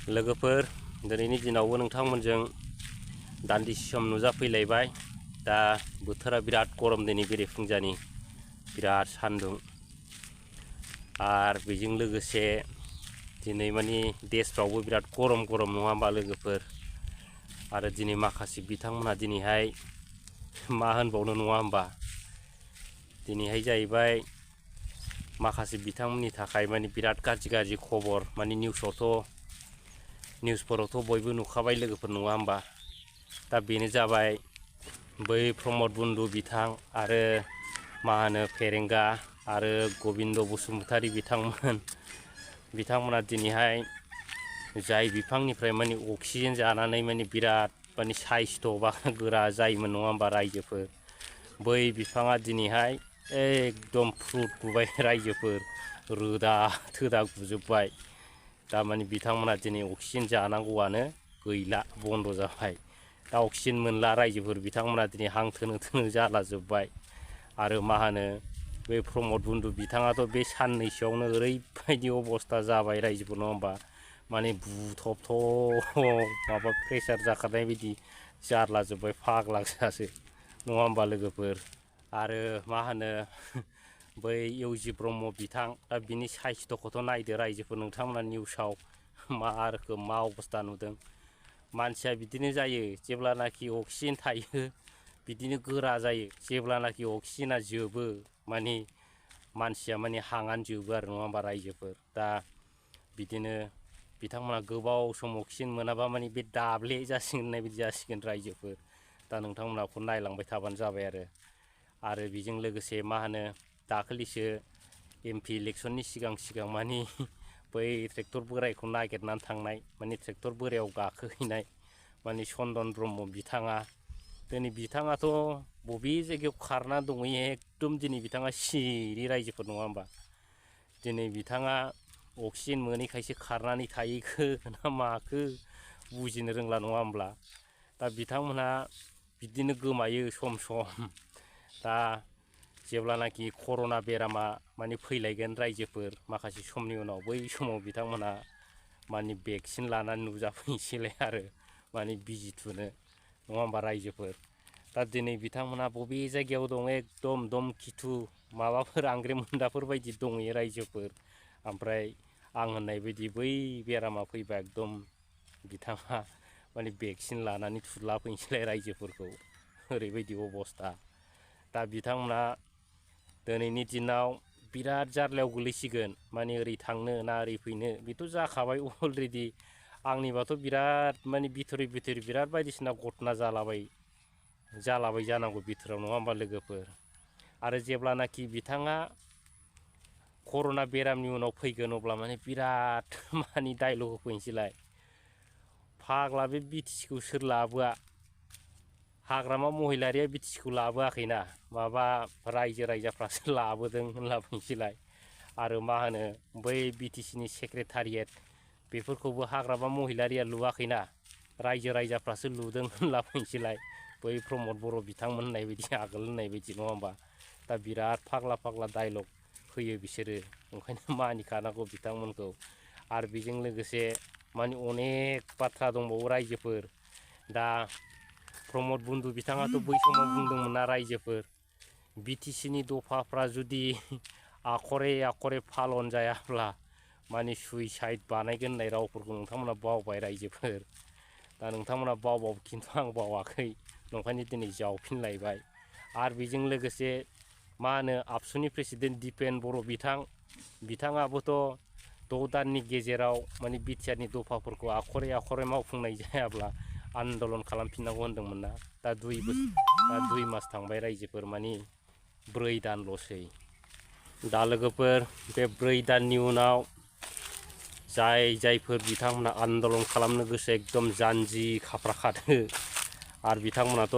लोगोफोर दिनैनि दिनावबो नोंथांमोनजों दान्दिसे सम नुजाफैलायबाय। दा बोथोरा बिराद गरम दिनै बेरेफुंजानि बिराद सान्दुं आरो बेजों लोगोसे दिनै माने देशफ्रावबो बिराद गरम नङा होमबा लोगोफोर। आरो दिनै माखासे बिथांमोनहा दिनैहाय मा होनबावनो नङा होमबा, दिनैहाय जाहैबाय माखासे बिथांमोननि थाखाय माने बिराद गाज्रि खबर। माने निउसफोरावथ' बयबो नुखाबाय लोगोफोर नङा होमबा। दा बेनो जाबाय बै प्रमद बन्दु बिथां आरो मा होनो फेरेंगा आरो गबिन्द बसुमतारी बिथांमोना दिनैहाय जाय बिफांनिफ्राय माने अक्सिजेन जानानै माने बिराद माने साइस्थ' बा गोरा जायोमोन नङा होमबा रायजोफोर। बै बिफाङा दिनैहाय एकदम फ्रुट गुबाय रायजोफोर, रोदा थोदा गुजोब्बाय। दा माने बिथांमोना दिनै अक्सिजेन जानांगौआनो गैला, बन्द जाबाय। दा अक्सिजेन मोनला रायजोफोर, बिथांमोना दिनै हां थोनो जाला जोब्बाय। आरो मा होनो बे प्रमद बन्दु बिथाङाथ' बे साननैसोआवनो ओरैबायदि अबस्था जाबाय रायजोफोर नङा होमबा। माने बुथबथ' माबा प्रेसार जाखानाय बायदि जारला जोब्बाय, फाग्ला गोजासो नङा होमबा लोगोफोर। आरो मा होनो बै इउजि ब्रह्म बिथां, दा बिनि साइस्थ'खौथ' नायदो रायजोफोर नोंथांमोना निउसाव मा रोखोम मा अबस्था नुदों। मानसिया बिदिनो जायो, जेब्लानाखि अक्सिजेन थायो बिदिनो गोरा जायो, जेब्लानाखि अक्सिजेना जोबो माने मानसिया माने हांआनो जोबो आरो नङा होमबा रायजोफोर। दा बिदिनो बिथांमोना गोबाव सम अक्सिजेन मोनाबा माने बे दाब्ले जासिगोन होननाय बायदि जासिगोन रायजोफोर। दा नोंथांमोनाखौ नायलांबाय थाबानो जाबाय आरो बेजों लोगोसे मा होनो दाखालिसो MP इलेक्सननि सिगां माने बै ट्रेक्टर बोरायखौ नागिरनानै थांनाय, माने ट्रेक्टर बोरायाव गाखोहैनाय माने चन्दन ब्रह्म बिथाङा। दिनै बिथाङाथ' बबे जायगायाव खारना दंहैयो एकदम दिनै बिथाङा सिरि रायजोफोर नङा होमबा। दिनै बिथाङा अक्सिजेन मोनैखायसो खारनानै थाहैखो ना माखो बुजिनो रोंला नङा होमब्ला। दा बिथांमोनहा बिदिनो गोमायो सम दा जेब्लानाखि कर'ना बेरामा माने फैलायगोन रायजोफोर माखासे समनि उनाव, बै समाव बिथांमोनहा माने भेक्सिन लानानै नुजाफैनोसैलाय आरो माने बिजि थुनो नङा होमबा रायजोफोर। दा दिनै बिथांमोनहा बबे जायगायाव दं एकदम दमखिथु माबाफोर आंग्रे मुन्दाफोर बायदि दंहैयो रायजोफोर। ओमफ्राय आं होननाय बायदि बै बेरामा फैबा एकदम बिथाङा माने भेक्सिन लानानै थुला फैनोसैलाय रायजोफोरखौ, ओरैबायदि अबस्था। दा बिथांमोना दिनैनि दिनाव बिराद जार्लायाव गोलैसिगोन, माने ओरै थांनो ना ओरै फैनो बेथ' जाखाबाय अलरेडि। आंनिबाथ' बिराद माने बिथोर बिराद बायदिसिना घटना जालाबाय जानांगौ बिथोराव नङा होमबा लोगोफोर। आरो जेब्लानाखि बिथाङा कर'ना बेरामनि उनाव फैगोन अब्ला माने बिराद माने डाइलग होफैनोसैलाय, फाग्ला बे बिटिसिखौ सोर लाबोआ, हाग्रामा महिलारिया बिटिसिखौ लाबोआखैना, माबा रायजो राजाफ्रासो लाबोदों होनलाबायनोसैलाय। आरो मा होनो बै बिटिसिनि सेक्रेटारियेट बेफोरखौबो हाग्रामा महिलारिया लुवाखैना, रायजो राजाफ्रासो लुदों होनलाबायनोसैलाय, बै प्रमद बर' बिथांमोन होननाय बायदि आगोल होननाय बायदि नङा होमबा। दा बिराद फाग्ला डाइलग होयो बिसोरो, ओंखायनो मानिखानांगौ बिथांमोनखौ। आरो बेजों लोगोसे माने अनेक बाथ्रा दंबावो रायजोफोर। दा प्रमद बन्दु बिथाङाथ' बै समाव बुंदोंमोन ना रायजोफोर, बिटिसिनि दफाफ्रा जुदि आखरे फालन जायाब्ला माने सुइसाइड बानायगोन होननाय रावफोरखौ नोंथांमोना बावबाय रायजोफोर। दा नोंथांमोना बावबाबो खिन्थु आं बावाखै, नंखायनो दिनै जावफिनलायबाय। आरो बेजों लोगोसे मा होनो आबसुनि प्रेसिडेन्ट दिपेन बर' बिथाङाबोथ' 6 दाननि गेजेराव माने बिटिआरनि दफाफोरखौ आखरे मावफुंनाय जायाब्ला आन्दलन खालामफिननांगौ होन्दोंमोन ना। दा 2 मास थांबाय रायजोफोर, माने 4 दानल'सै। दा लोगोफोर बे 4 दाननि उनाव जायफोर बिथांमोना आन्दलन खालामनो गोसो एकदम जानजि खाफ्राखादो। आरो बिथांमोनाथ'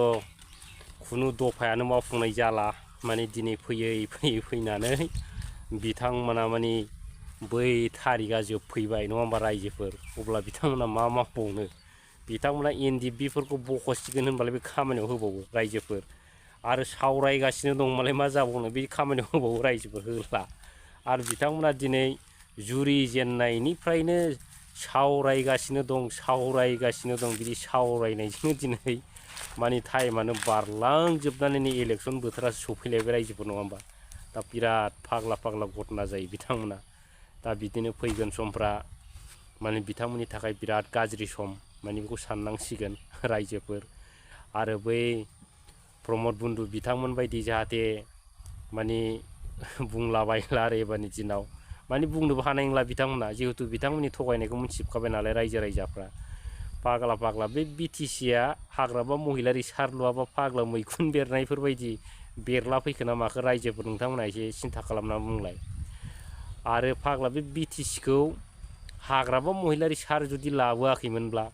खुनु दफायानो मावफुंनाय जाला, माने दिनै फैनानै बिथांमोना माने बै थारिकआ जोबफैबाय नङा होमबा रायजोफोर। अब्ला बिथांमोना मा मावबावनो, बिथांमोना NDP-फोरखौ बख'सिगोन होनबालाय बे खामानियाव होबावो रायजोफोर। आरो सावरायगासिनो दं मालाय मा जाबावनो, बे खामानियाव होबावो रायजोफोर, होला। आरो बिथांमोना दिनै जुरि जेननायनिफ्रायनो सावरायगासिनो दं बिदि सावरायनायजोंनो दिनै माने टाइमानो बारलांजोबनानै नै इलेक्सन बोथोरासो सफैलायबाय रायजोफोर नङा होमबा दा बिराद फाग्ला घटना जायो बिथांमोना दा बिदिनो फैगोन समफ्रा माने बिथांमोननि थाखाय बिराद गाज्रि सम माने बेखौ साननांसिगोन रायजोफोर आरो बै प्रमद बन्दु बिथांमोन बायदि जाहाथे माने बुंलाबायला आरो एबारनि दिनाव माने बुंनोबो हानाय नंला बिथांमोना जिहेतु बिथांमोननि थगायनायखौ मिथिजोबखाबाय नालाय रायजोफ्रा फाग्ला बे बिटिसिया हाग्राबा महिलारि सारलुआबा फाग्ला मैखुन बेरनायफोरबायदि बेरला फैखो ना माखो रायजोफोर नोंथांमोना एसे सिन्था खालामना बुंलाय आरो फाग्ला बे बिटिसिखौ हाग्राबा महिलारि सार जुदि लाबोआखैमोनब्ला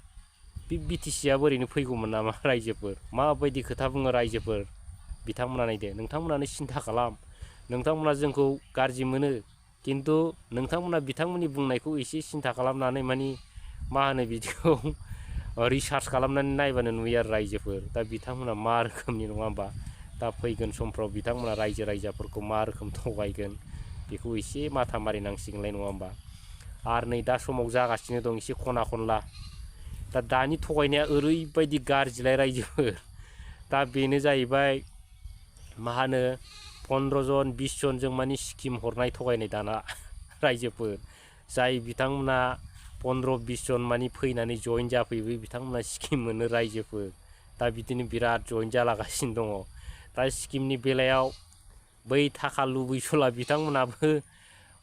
बे बिटिसियाबो ओरैनो फैगौमोन नामा रायजोफोर माबायदि खोथा बुङो रायजोफोर बिथांमोना नायदो नोंथांमोनानो सिन्था खालाम नोंथांमोना जोंखौ गाज्रि मोनो किन्तु नोंथांमोना बिथांमोननि बुंनायखौ एसे सिन्था खालामनानै माने मा होनो बिदिखौ रिसार्च खालामनानै नायबानो नुयो आरो रायजोफोर दा बिथांमोना मा रोखोमनि नङा होमबा दा फैगोन समफ्राव बिथांमोना रायजोफोरखौ मा रोखोम थगायगोन बेखौ एसे माथा मारिनांसिगोनलाय नङा होमबा आरो नै दा समाव जागासिनो दं एसे खना खनला दा दानि थगायनाया ओरैबायदि गाज्रिलाय रायजोफोर दा बेनो जाहैबाय मा होनो 15 जन 20 जनजों माने स्किम हरनाय थगायनाय दाना रायजोफोर जाय बिथांमोना 15-20 जन माने फैनानै जइन जाफैयो बिथांमोना स्किम मोनो रायजोफोर दा बिदिनो बिराद जइन जालागासिनो दङ दा स्किमनि बेलायाव बै थाखा लुबैसुला बिथांमोनाबो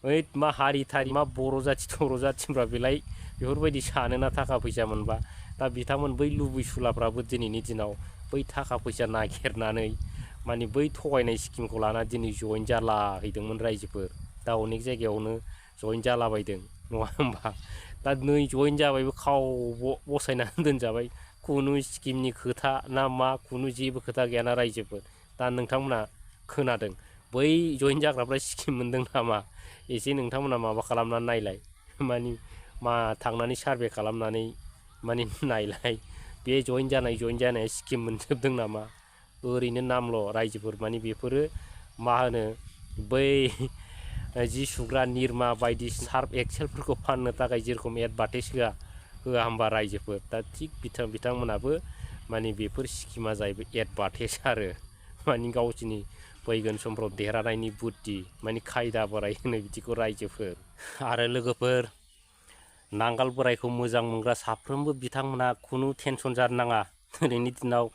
ओइ मा हारि थारि मा बर' जाथि थर' जाथिफ्रा बेलाय बेफोरबायदि सानोना थाखा फैसा मोनबा दा बिथांमोन बै लुबैसुलाफ्राबो दिनैनि दिनाव बै थाखा फैसा नागिरनानै माने बै थगायनाय स्किमखौ लाना दिनै जइन जालाहैदोंमोन रायजोफोर दा अनेक जायगायावनो जइन जालाबायदों नङा होमबा दा नै जइन जाबायबो खाव बसायनानै दोनजाबाय खुनु स्किमनि खोथा ना मा खुनु जेबो खोथा गैयाना रायजोफोर दा नोंथांमोना खोनादों बै जइन जाग्राफ्रा स्किम मोनदों नामा एसे नोंथांमोना माबा खालामनानै नायलाय माने मा थांनानै सार्भे खालामनानै माने नायलाय बे जइन जानाया स्किम मोनजोबदों नामा ओरैनो नामल' रायजोफोर माने बेफोरो मा होनो बै जि सुग्रा निरमा बायदि सार्फ एक्सेलफोरखौ फाननो थाखाय जेरखम एडभार्टाइज होआ होमबा रायजोफोर दा थिग बिथांमोनाबो माने बेफोर स्किमा जाहैबाय एडभार्टाइज आरो माने गावसोरनि फैगोन समफ्राव देरहानायनि बुद्धि माने खायदा बोराय होनो बिदिखौ रायजोफोर आरो लोगोफोर नांगाल बोरायखौ मोजां मोनग्रा साफ्रोमबो बिथांमोना खुनु टेनसन जानो नाङा दिनैनि दिनाव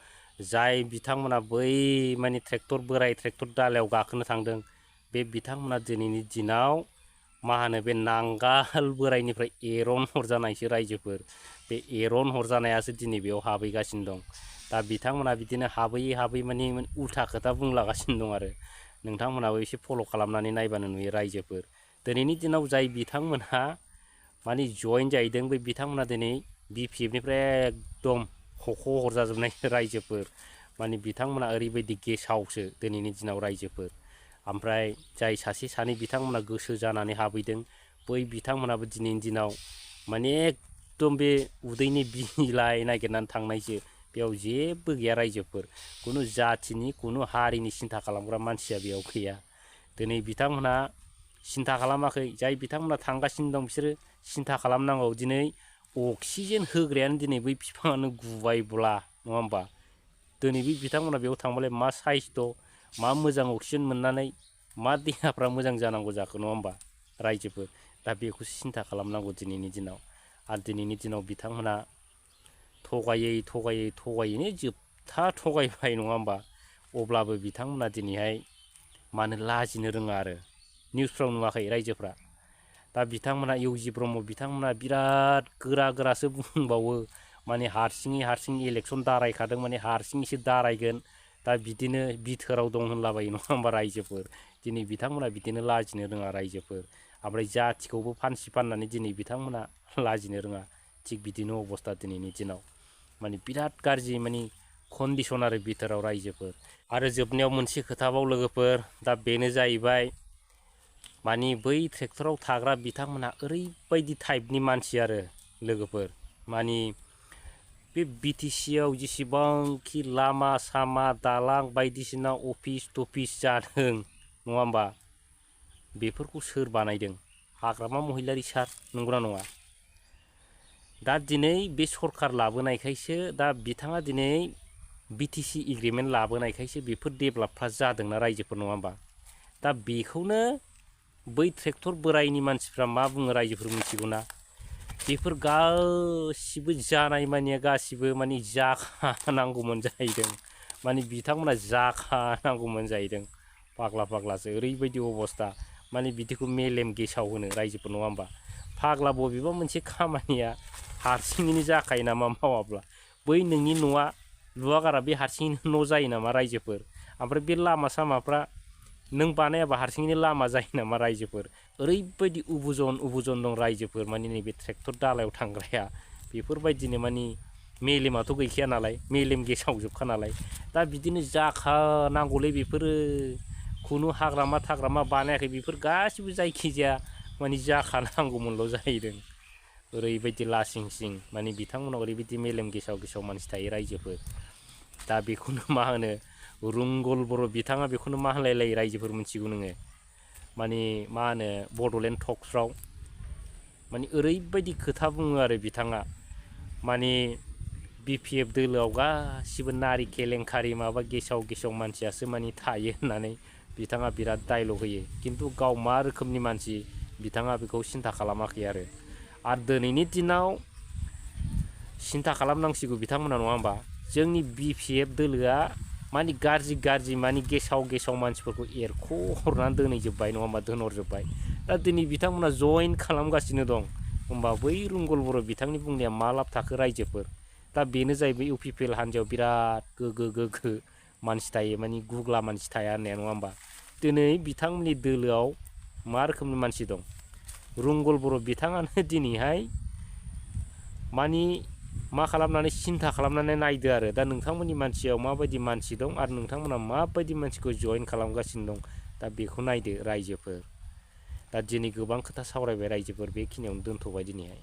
जाय बिथांमोना बै माने ट्रेक्टर बोराय ट्रेक्टर दालायाव गाखोनो थांदों बे बिथांमोना दिनैनि दिनाव मा होनो बे नांगाल बोरायनिफ्राय एरन हरजानायसो रायजोफोर बे एरन हरजानायासो दिनै बेयाव हाबहैगासिनो दं दा बिथांमोना बिदिनो हाबै माने उल्था खोथा बुंलागासिनो दं आरो नोंथांमोनाबो एसे फल' खालामनानै नायबानो नुयो रायजोफोर दिनैनि दिनाव जाय बिथांमोनहा माने जइन जाहैदों बे बिथांमोना दिनै BPFनिफ्राय एकदम हख' हरजाजोबनाय रायजोफोर माने बिथांमोना ओरैबायदि गेसावसो दिनैनि दिनाव रायजोफोर ओमफ्राय जाय सासे सानै बिथांमोना गोसो जानानै हाबैदों बै बिथांमोनाबो दिनैनि दिनाव माने एकदम बे उदैनि बिलाइ नागिरनानै थांनायसो बेयाव जेबो गैया रायजोफोर खुनु जाथिनि खुनु हारिनि सिन्था खालामग्रा मानसिया बेयाव गैया दिनै बिथांमोनहा सिन्था खालामाखै जाय बिथांमोना थांगासिनो दं बिसोरो सिन्था खालामनांगौ दिनै अक्सिजेन होग्रायानो दिनै बै बिफाङानो गुबायब्ला नङा होमबा दिनै बे बिथांमोना बेयाव थांबालाय मा साइसथ' मा मोजां अक्सिजेन मोननानै मा देहाफ्रा मोजां जानांगौ जाखो नङा होमबा रायजोफोर दा बेखौसो सिन्था खालामनांगौ दिनैनि दिनाव आरो दिनैनि दिनाव बिथांमोना थगायैनो जोबथा थगायबाय नङा होमबा अब्लाबो बिथांमोना दिनैहाय मानो लाजिनो रोङा आरो निउसफ्राव नुवाखै रायजोफ्रा दा बिथांमोना इउजि ब्रह्म बिथांमोना बिराद गोरासो बुंबावो माने हारसिं इलेक्सन दारायखादों माने हारसिङैसो दारायगोन दा बिदिनो बिथोराव दं होनलाबायो नङा होमबा रायजोफोर दिनै बिथांमोना बिदिनो लाजिनो रोङा रायजोफोर ओमफ्राय जाथिखौबो फानसि फाननानै दिनै बिथांमोना लाजिनो रोङा थिग बिदिनो अबस्था दिनैनि दिनाव माने बिराद गाज्रि माने कन्डिसन आरो बिथोराव रायजोफोर आरो जोबनायाव मोनसे खोथाबाव लोगोफोर दा बेनो जाहैबाय माने बै ट्रेक्टराव थाग्रा बिथांमोना ओरैबायदि टाइपनि मानसि आरो लोगोफोर माने बे BTCआव जेसेबांखि लामा सामा दालां बायदिसिना अफिस टफिस जादों नङा होमबा बेफोरखौ सोर बानायदों हाग्रामा महिलारि सार नंगौना नङा दा दिनै बे सरखार लाबोनायखायसो दा बिथाङा दिनै BTC एग्रिमेन्ट लाबोनायखायसो बेफोर डेभेलपफ्रा जादोंना रायजोफोर नङा होमबा दा बेखौनो बै ट्रेक्टर बोरायनि मानसिफ्रा मा बुङो रायजोफोर मिथिगौना बेफोर गासिबो जानाय मानिया गासिबो माने जाखानांगौमोन जाहैदों माने बिथांमोना जाखानांगौमोन जाहैदों फाग्ला फाग्लासो ओरैबायदि अबस्था माने बिदिखौ मेलेम गेसाव होनो रायजोफोर नङा होमबा फाग्ला बबेबा मोनसे खामानिया हारसिङैनो जाखायो नामा मावाब्ला बै नोंनि न'आ लुवागारा बे हारसिङैनो न' जायो नामा रायजोफोर ओमफ्राय बे लामा सामाफ्रा नों बानायाबा हारसिङैनो लामा जायो नामा रायजोफोर ओरैबायदि उबुजन दं रायजोफोर माने नैबे ट्रेक्टर दालायाव थांग्राया बेफोरबायदिनो माने मेलेमाथ' गैखाया नालाय मेलेम गेसावजोबखा नालाय दा बिदिनो जाखानांगौलै बेफोरो खुनु हाग्रामा थाग्रामा बानायाखै बेफोर गासिबो जायखिजाया माने जाखानांगौमोनल' जाहैदों ओरैबायदि लासिं सिं माने बिथांमोनाव ओरैबायदि मेलेम गेसाव गेसाव मानसि थायो रायजोफोर दा बेखौनो मा होनो रुंगल बर' बिथाङा बेखौनो मा होनलायलायो रायजोफोर मिथिगौ नोङो माने मा होनो बड'लेण्ड टक्सफ्राव माने ओरैबायदि खोथा बुङो आरो बिथाङा माने BPF दोलोआव गासिबो नारि केलेंकारि माबा गेसाव मानसियासो माने थायो होननानै बिथाङा बिराद डायलग होयो खिन्थु गाव मा रोखोमनि मानसि बिथाङा बेखौ सिन्था खालामाखै आरो दिनैनि दिनाव सिन्था खालामनांसिगौ बिथांमोना नङा होमबा जोंनि BPF दोलोआ माने गाज्रि माने गेसाव मानसिफोरखौ एरख'हरनानै दोनहैजोब्बाय नङा होमबा दोनहरजोब्बाय दा दिनै बिथांमोना जइन खालामगासिनो दं होमबा बै रुंगल बर' बिथांनि बुंनाया मा लाब थाखो रायजोफोर दा बेनो जाहैबाय UPPL हान्जायाव बिराद गोग्गो मानसि थायो माने गुग्ला मानसि थाया होननाया नङा होमबा दिनै बिथांमोननि दोलोआव मा रोखोमनि मानसि दं रुंगल बर' बिथाङानो दिनैहाय माने मा खालामनानै सिन्था खालामनानै नायदो आरो दा नोंथांमोननि मानसियाव माबायदि मानसि दं आरो नोंथांमोना माबायदि मानसिखौ जइन खालामगासिनो दं दा बेखौ नायदो रायजोफोर दा दिनै गोबां खोथा सावरायबाय रायजोफोर बेखिनियावनो दोनथ'बाय दिनैहाय